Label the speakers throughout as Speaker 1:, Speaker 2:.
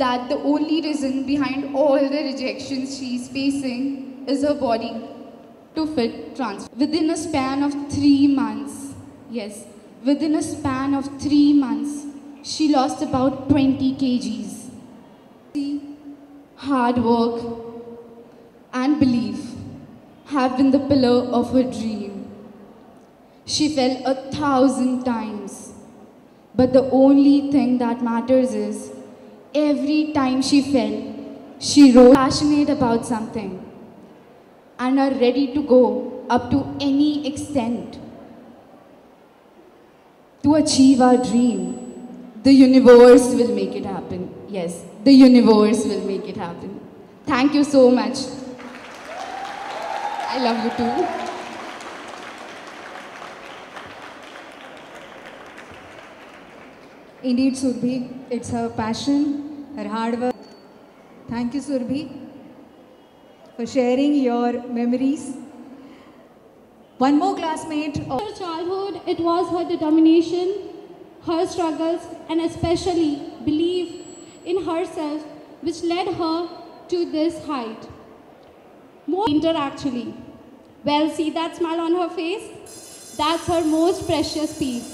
Speaker 1: that the only reason behind all the rejections she's facing is her body to fit trans. Within a span of 3 months, yes, within a span of 3 months, she lost about 20 kgs. Hard work and belief have been the pillar of her dream. She fell 1,000 times, but the only thing that matters is every time she fell, she rose passionate about something and are ready to go up to any extent to achieve our dream. The universe will make it happen. Yes, the universe will make it happen. Thank you so much. I love you too.
Speaker 2: Indeed, Surbhi, it's her passion, her hard work. Thank you, Surbhi, for sharing your memories. One more classmate of
Speaker 3: her childhood, it was her determination, her struggles, and especially belief in herself which led her to this height. More painter actually. Well, see that smile on her face? That's her most precious piece.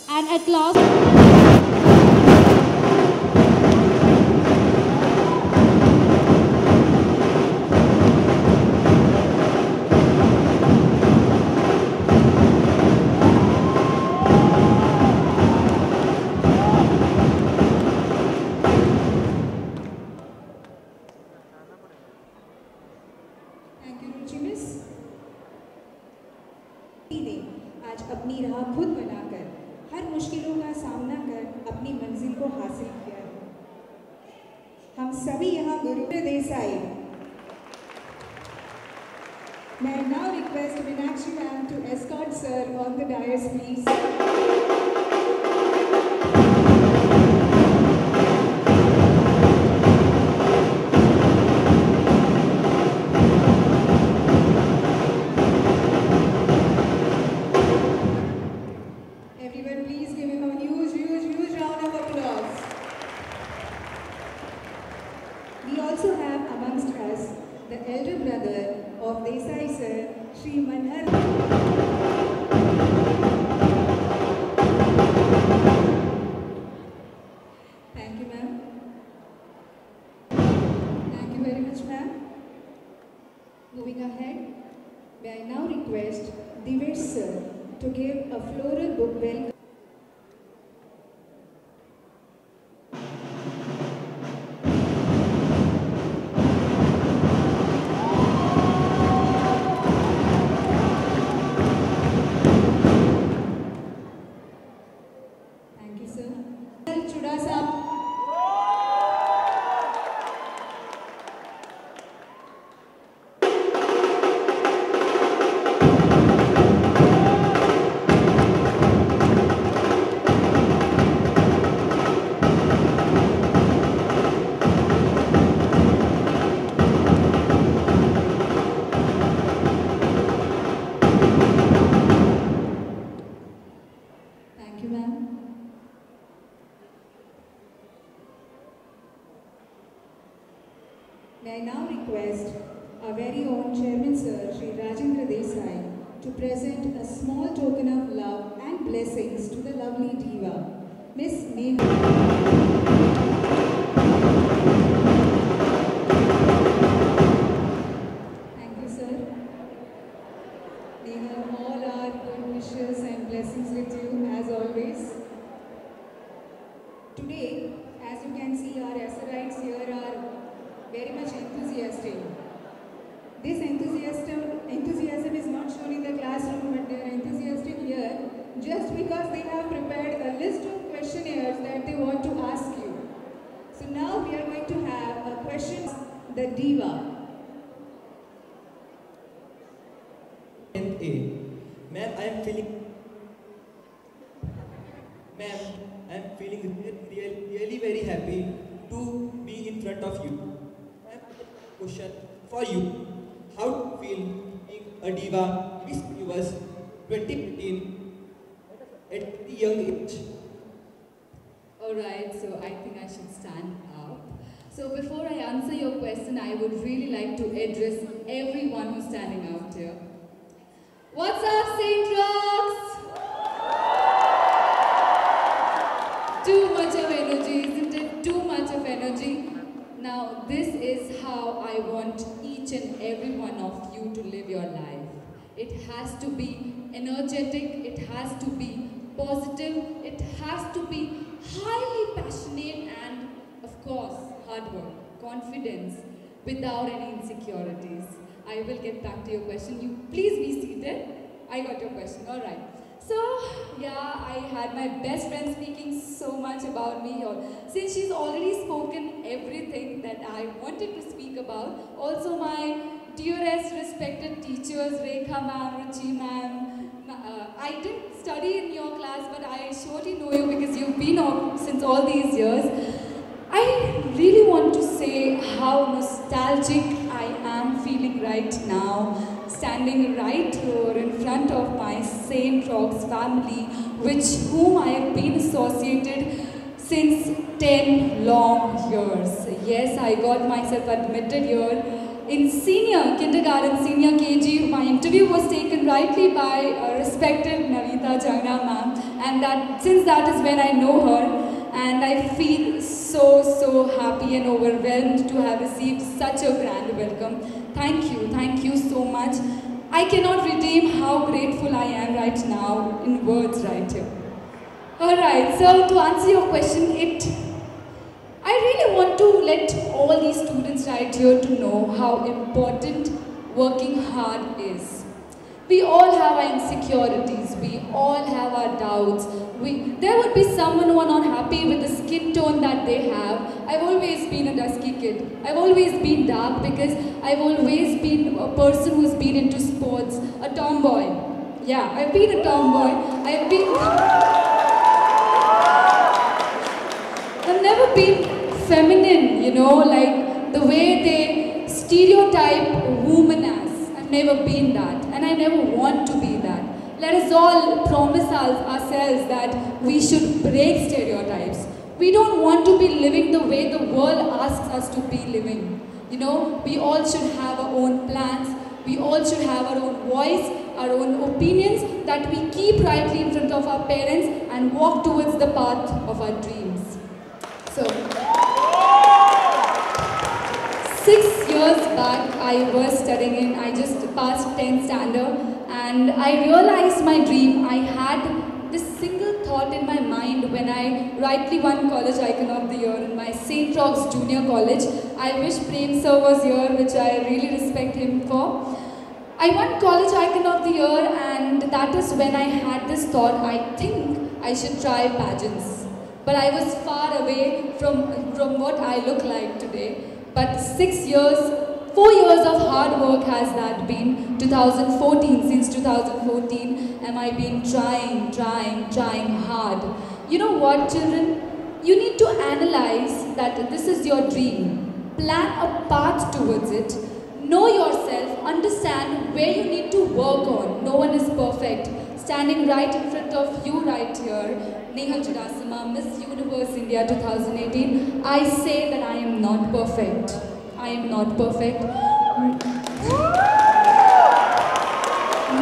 Speaker 3: And at last,
Speaker 2: आज अपनी राह खुद बनाकर हर मुश्किलों का सामना कर अपनी मंजिल को हासिल किया है। हम सभी यहाँ गुरु Desai. May I now request Meenakshi ma'am to escort sir on the dais, please. Moving ahead, may I now request Divesh sir to give a floral book welcome. Thank you, sir. Chudasap. Thank you, ma'am. May I now request our very own Chairman Sir, Shri Rajendra Desai, to present a small token of love and blessings to the lovely diva, Miss Neha. All our good wishes and blessings with you as always. Today, as you can see, our SRites here are very much enthusiastic. This enthusiasm is not shown in the classroom, but they are enthusiastic here just because they have prepared a list of questionnaires that they want to ask you. So now we are going to have a question, the diva.
Speaker 4: Ma'am, I am feeling really very happy to be in front of you. I have a question for you. How do you feel being a diva, Miss Universe 2015 at a young age?
Speaker 5: Alright, so I think I should stand up. So before I answer your question, I would really like to address everyone who's standing out here. What's up, St. Rocks? Too much of energy, isn't it? Too much of energy. Now, this is how I want each and every one of you to live your life. It has to be energetic, it has to be positive, it has to be highly passionate and, of course, hard work, confidence, without any insecurities. I will get back to your question. You please be seated. I got your question. All right. So, yeah, I had my best friend speaking so much about me. Since she's already spoken everything that I wanted to speak about. Also, my dearest respected teachers, Rekha ma'am, Ruchi ma'am. I didn't study in your class, but I surely know you because you've been up since all these years. I really want to say how nostalgic I am feeling right now, standing right here in front of my St. Rocks family, whom I have been associated since 10 long years. Yes, I got myself admitted here in senior kindergarten, senior KG. My interview was taken rightly by respected Navita Jagna ma'am, and since that is when I know her. And I feel so happy and overwhelmed to have received such a grand welcome. Thank you so much. I cannot redeem how grateful I am right now in words right here. Alright, so to answer your question, I really want to let all these students right here to know how important working hard is. We all have our insecurities, we all have our doubts. There would be someone who are not happy with the skin tone that they have. I've always been a dusky kid. I've always been dark because I've always been a person who's been into sports, a tomboy. Yeah, I've been a tomboy. I've never been feminine, you know, like the way they stereotype women as. I've never been that, and I never want to be that. Let us all promise ourselves that we should break stereotypes. We don't want to be living the way the world asks us to be living. You know, we all should have our own plans. We all should have our own voice, our own opinions that we keep rightly in front of our parents and walk towards the path of our dreams. So, 6 years back, I was studying I just passed 10th standard, and I realized my dream. I had this single thought in my mind when I rightly won College Icon of the Year in my St. Rocks Junior College. I wish Prem sir was here, which I really respect him for. I won College Icon of the Year, and that is when I had this thought, I think I should try pageants. But I was far away from what I look like today. But 4 years of hard work has that been. 2014, since 2014, am I been trying hard. You know what, children? You need to analyze that this is your dream. Plan a path towards it. Know yourself, understand where you need to work on. No one is perfect. Standing right in front of you right here, Nehal Chudasama, Miss Universe India 2018, I say that I am not perfect. I am not perfect.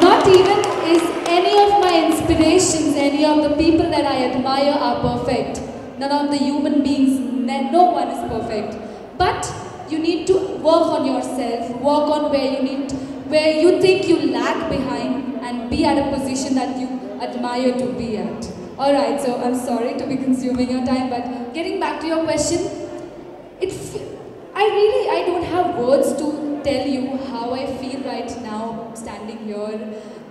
Speaker 5: Not even is any of my inspirations, any of the people that I admire are perfect. None of the human beings, no one is perfect. But you need to work on yourself, work on where you think you lag behind and be at a position that you admire to be at. Alright, so I'm sorry to be consuming your time, but getting back to your question, I don't have words to tell you how I feel right now standing here,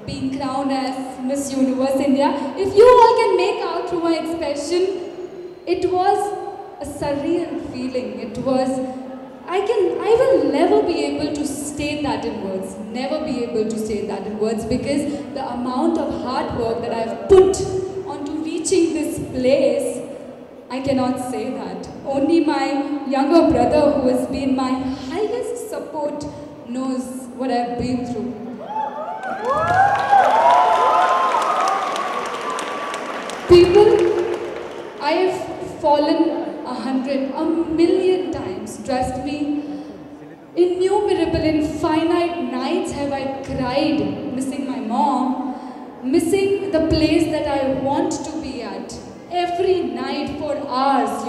Speaker 5: being crowned as Miss Universe India. If you all can make out through my expression, it was a surreal feeling. It was, I will never be able to state that in words, never be able to state that in words, because the amount of hard work that I've put onto reaching this place, I cannot say that. Only my younger brother, who has been my highest support, knows what I've been through. People, I have fallen 100 100, a million times. Trust me, innumerable, infinite nights have I cried, missing my mom, missing the place that I want to be at. Every night for hours,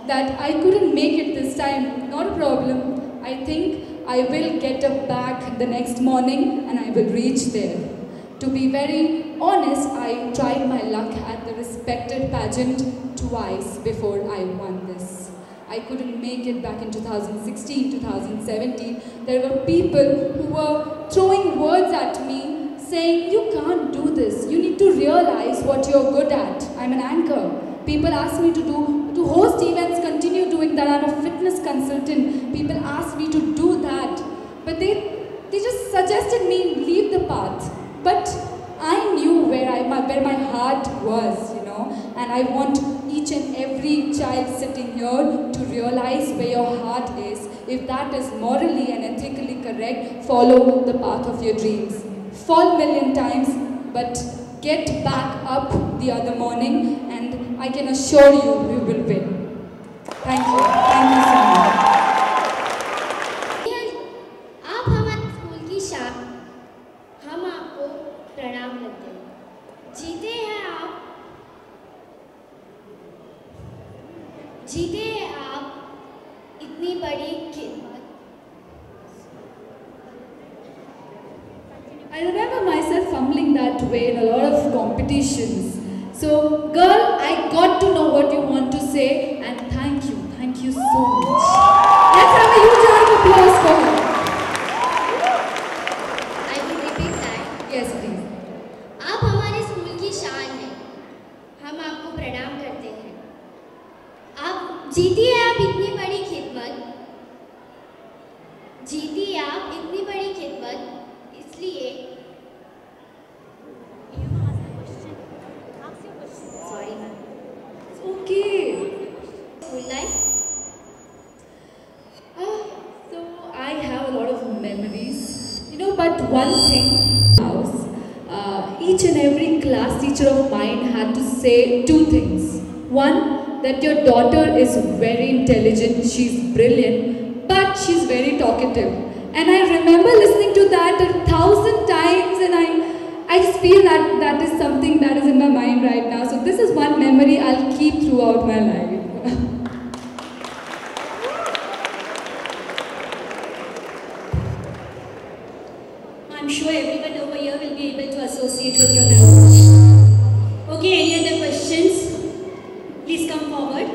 Speaker 5: that I couldn't make it this time. Not a problem. I think I will get up back the next morning and I will reach there. To be very honest, I tried my luck at the respected pageant twice before I won this. I couldn't make it back in 2016, 2017. There were people who were throwing words at me saying, you can't do this. You need to realize what you're good at. I'm an anchor. People ask me to host events, continue doing that. I'm a fitness consultant. People ask me to do that. But they just suggested me leave the path. But I knew where my heart was, and I want each and every child sitting here to realize where your heart is. If that is morally and ethically correct, follow the path of your dreams. Fall a million times, but get back up the other morning, and I can assure you, we will win. Thank you. Thank you so much.
Speaker 6: आप हमारे school की शान, हम आपको प्रणाम करते हैं। जीते हैं आप इतनी बड़ी खिदमत।
Speaker 5: I remember myself fumbling that way in a lot of competitions. So, girl, I got to know what you want to say, and thank you so much. Let's have a huge round of applause for her.
Speaker 6: I will repeat that.
Speaker 5: Yes, please.
Speaker 6: आप हमारे school की शान हैं, हम आपको प्रणाम करते हैं। आप जीती है आप इतनी बड़ी खिदमत, जीती आप इतनी बड़ी खिदमत, इसलिए sorry ma'am.
Speaker 5: It's okay.
Speaker 6: School life.
Speaker 5: So I have a lot of memories, but one thing, each and every class teacher of mine had to say two things. One, that your daughter is very intelligent, she's brilliant, but she's very talkative. And I remember listening to that 1,000 times, and I just feel that is something that is in my mind right now. So this is one memory I'll keep throughout my life.
Speaker 7: I'm sure everyone over here will be able to associate with your memory. Okay, any other questions? Please come forward.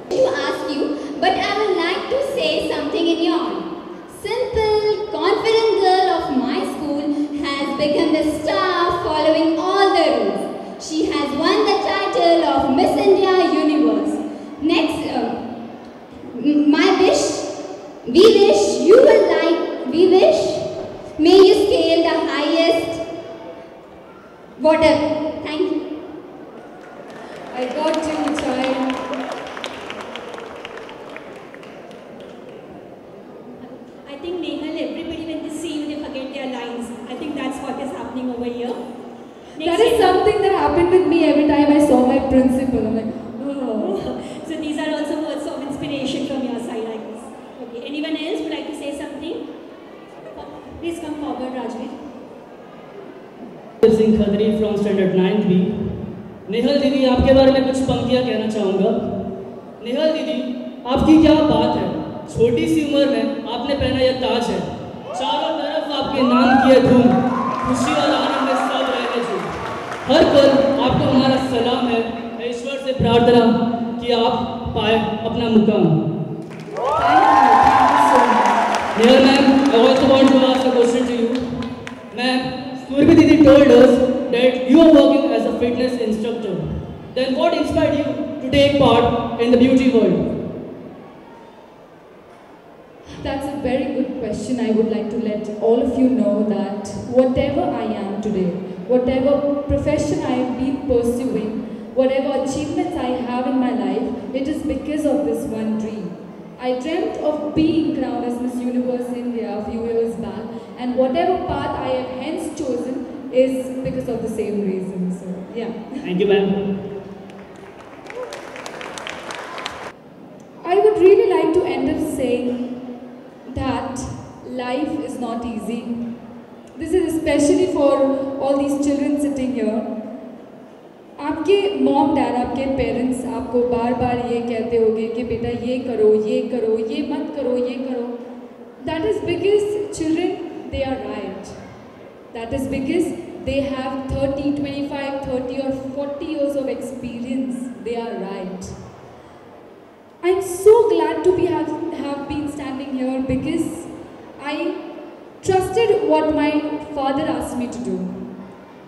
Speaker 6: To ask you, but I would like to say something in your honor. Simple, confident girl of my school has become the star following all the rules. She has won the title of Miss India Universe. Next, may you scale the highest, whatever. Thank you.
Speaker 5: I got you, child.
Speaker 7: I think Nehal, everybody when they see you, they forget their lines. I think that's what is happening over here.
Speaker 5: That is something that happened with me every time I saw my principal. I'm like, oh.
Speaker 7: So these are also words of inspiration from your side, I guess. Okay. Anyone else would like to say something? Please come forward, Rajveer.
Speaker 8: Singh Khadri from standard 9th B। Nehal दीदी, आपके बारे में कुछ पंक्तियाँ कहना चाहूँगा। नेहल दीदी, आपकी क्या बात है, छोटी सी उम्र में आपने पहना यह ताज है, चारों तरफ आपके नाम की है धूम, खुशी और आनंद में सब रहने जो, हर पल आपको हमारा सलाम है, ईश्वर से प्रार्थना कि आप पाए अपना मुकाम। Nehal ma'am, I also want to ask a question to you. Ma'am, Surbi Didi told us that you are working as a fitness instructor. Then what inspired you to take part in the beauty world?
Speaker 5: That's a very good question. I would like to let all of you know that whatever I am today, whatever profession I have been pursuing, whatever achievements I have in my life, it is because of this one dream. I dreamt of being crowned as Miss Universe India a few years back, and whatever path I have hence chosen is because of the same reason. So, yeah.
Speaker 8: Thank you, ma'am.
Speaker 5: saying that life is not easy. This is especially for all these children sitting here. आपके mom dad, आपके parents आपको बार बार ये कहते होंगे कि बेटा ये करो, ये करो, ये मत करो, ये करो. That is because children, they are right. That is because they have 30, 25, 30 or 40 years of experience. They are right. I'm so glad to have been standing here because I trusted what my father asked me to do.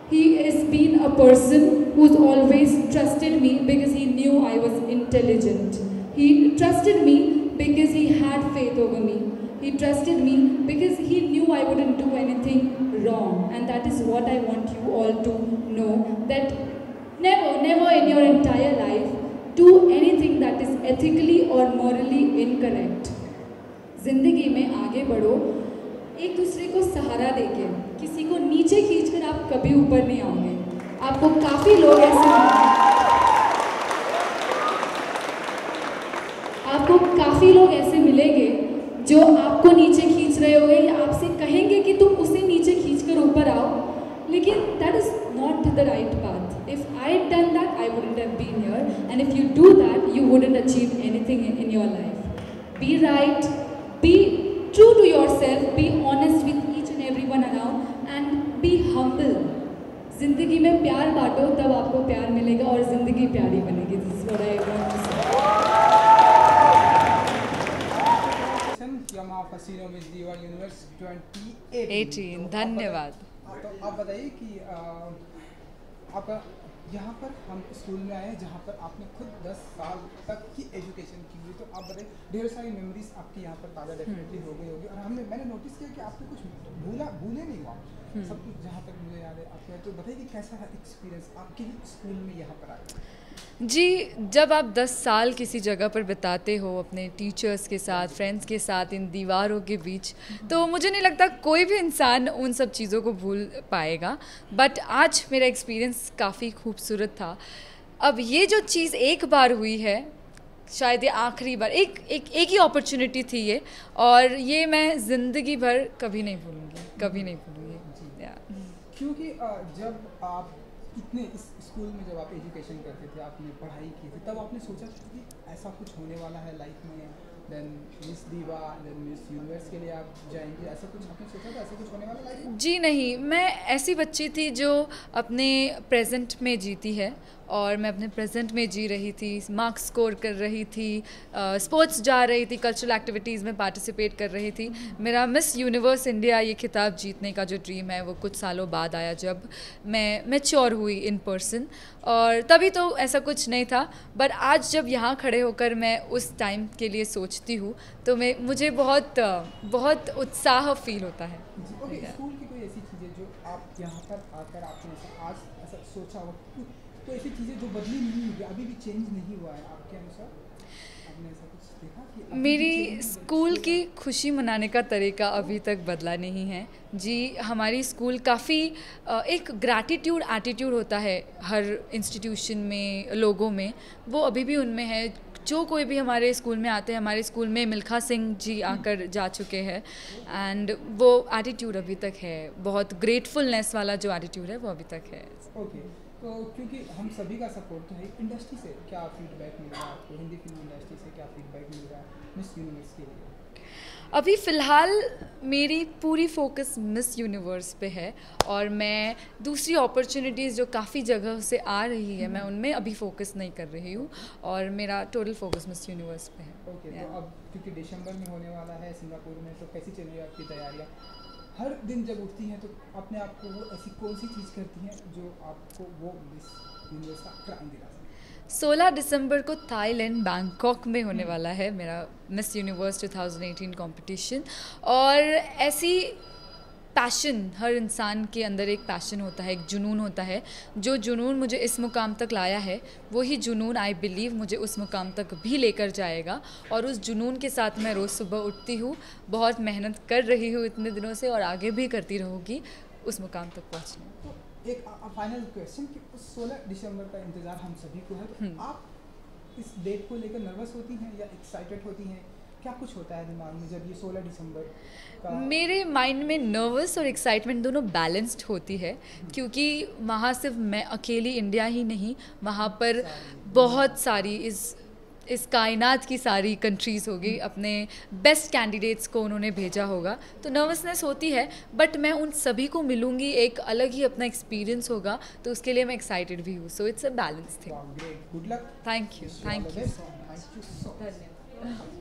Speaker 5: He has been a person who's always trusted me because he knew I was intelligent. He trusted me because he had faith over me. He trusted me because he knew I wouldn't do anything wrong. And that is what I want you all to know. That never in your entire life do anything that is ethically or morally incorrect. जिंदगी में आगे बढ़ो, एक दूसरे को सहारा देके, किसी को नीचे खींचकर आप कभी ऊपर नहीं आओगे. आपको काफ़ी लोग ऐसे मिलेंगे जो आपको नीचे खींच रहे होंगे या आपसे कहेंगे कि तुम उसे नीचे खींचकर ऊपर आओ, लेकिन that is not the right path. If I had done that, I wouldn't have been here, and if you do that, you wouldn't achieve anything in your life. Be right, be true to yourself, be honest with each and everyone around, and be humble. ज़िंदगी में प्यार बांटो, तब आपको प्यार मिलेगा और ज़िंदगी प्यारी बनेगी. This is what I want to say.
Speaker 9: Yamaha Fasino Miss Diva Universe 2018.
Speaker 10: धन्यवाद.
Speaker 9: तो आप बताइए कि आपका यहाँ पर हम स्कूल में आए हैं जहाँ पर आपने खुद 10 साल तक की एजुकेशन की हुई. तो आप बताइए, ढेर सारी मेमोरीज आपकी यहाँ पर ताज़ा डेफिनेटली हो गई होगी. और मैंने नोटिस किया कि आपने कुछ भूले नहीं हुआ, सब कुछ जहाँ तक मुझे याद है आपके. तो बताइए कि कैसा एक्सपीरियंस आपके स्कूल में यहाँ पर आया.
Speaker 10: जी, जब आप 10 साल किसी जगह पर बिताते हो अपने टीचर्स के साथ, फ्रेंड्स के साथ, इन दीवारों के बीच, तो मुझे नहीं लगता कोई भी इंसान उन सब चीज़ों को भूल पाएगा. बट आज मेरा एक्सपीरियंस काफ़ी खूबसूरत था. अब ये जो चीज़ एक बार हुई है, शायद ये आखिरी बार, एक ही अपॉर्चुनिटी थी ये, और ये मैं ज़िंदगी भर कभी नहीं भूलूँगी, कभी नहीं भूलूँगी.
Speaker 9: क्योंकि जब आप इतने इस स्कूल में जब आप एजुकेशन करते थे, आपने पढ़ाई की थी, तब आपने सोचा कि ऐसा कुछ होने वाला है लाइफ में, देन मिस दीवा, देन मिस यूनिवर्स के लिए आप जाएंगे, ऐसा कुछ आपने सोचा था, ऐसा कुछ होने वाला लाइफ में?
Speaker 10: जी नहीं, मैं ऐसी बच्ची थी जो अपने प्रेजेंट में जीती है, और मैं अपने प्रेजेंट में जी रही थी, मार्क्स स्कोर कर रही थी, स्पोर्ट्स जा रही थी, कल्चरल एक्टिविटीज़ में पार्टिसिपेट कर रही थी. मेरा मिस यूनिवर्स इंडिया ये खिताब जीतने का जो ड्रीम है वो कुछ सालों बाद आया, जब मैं मैच्योर हुई इन पर्सन, और तभी तो ऐसा कुछ नहीं था. बट आज जब यहाँ खड़े होकर मैं उस टाइम के लिए सोचती हूँ तो मुझे बहुत उत्साह फील होता है.
Speaker 9: स्कूल की कोई ऐसी चीज़ें जो आप यहाँ पर आकर आपने आज ऐसा सोचा हो, तो ऐसी चीज़ें जो बदली नहीं हुई, अभी भी चेंज नहीं हुआ है आपके अनुसार, आपने ऐसा कुछ देखा कि
Speaker 10: मेरी स्कूल की खुशी मनाने का तरीका अभी तक बदला नहीं है. जी, हमारी स्कूल काफ़ी एक ग्रैटिट्यूड एटीट्यूड होता है हर इंस्टीट्यूशन में, लोगों में, वो अभी भी उनमें है. जो कोई भी हमारे स्कूल में आते हैं, हमारे स्कूल में मिल्खा सिंह जी आकर जा चुके हैं, एंड वो एटीट्यूड अभी तक है, बहुत ग्रेटफुलनेस वाला जो एटीट्यूड है वो अभी तक है.
Speaker 9: ओके, तो क्योंकि हम सभी का सपोर्ट तो है, इंडस्ट्री से क्या फीडबैक मिल रहा है आपको, हिंदी फिल्म इंडस्ट्री से क्या फीडबैक मिल रहा है मिस यूनिवर्स के लिए?
Speaker 10: अभी फ़िलहाल मेरी पूरी फोकस मिस यूनिवर्स पे है, और मैं दूसरी अपॉर्चुनिटीज़ जो काफ़ी जगह से आ रही है, मैं उनमें अभी फोकस नहीं कर रही हूँ, और मेरा टोटल फोकस मिस यूनिवर्स पे है.
Speaker 9: ओके, तो अब क्योंकि दिसंबर में होने वाला है सिंगापुर में, तो कैसी चल रही है आपकी तैयारियाँ? हर दिन जब उठती हैं तो अपने आप को वो ऐसी कौन सी चीज़ करती हैं जो आपको वो मिस यूनिवर्स का क्राउन दिला सके?
Speaker 10: 16 दिसंबर को थाईलैंड बैंकॉक में होने वाला है मेरा मिस यूनिवर्स 2018 कंपटीशन, और ऐसी पैशन, हर इंसान के अंदर एक पैशन होता है, एक जुनून होता है. जो जुनून मुझे इस मुकाम तक लाया है, वही जुनून आई बिलीव मुझे उस मुकाम तक भी लेकर जाएगा, और उस जुनून के साथ मैं रोज़ सुबह उठती हूँ, बहुत मेहनत कर रही हूँ इतने दिनों से, और आगे भी करती रहूँगी उस मुकाम तक पहुँचने.
Speaker 9: तो एक फाइनल क्वेश्चन कि उस 16 दिसंबर का इंतज़ार हम सभी को है, तो आप इस डेट को लेकर नर्वस होती हैं या एक्साइटेड होती हैं, क्या कुछ होता है दिमाग में जब ये 16 दिसंबर का?
Speaker 10: मेरे माइंड में नर्वस और एक्साइटमेंट दोनों बैलेंस्ड होती है, क्योंकि वहाँ सिर्फ मैं अकेली इंडिया ही नहीं, वहाँ पर बहुत सारी इस कायनात की सारी कंट्रीज़ होगी, अपने बेस्ट कैंडिडेट्स को उन्होंने भेजा होगा, तो नर्वसनेस होती है, बट मैं उन सभी को मिलूँगी, एक अलग ही अपना एक्सपीरियंस होगा, तो उसके लिए मैं एक्साइटेड भी हूँ. So it's a balance thing.
Speaker 9: Good luck.
Speaker 10: Thank you.
Speaker 9: Thank you so much.
Speaker 10: धन्यवाद.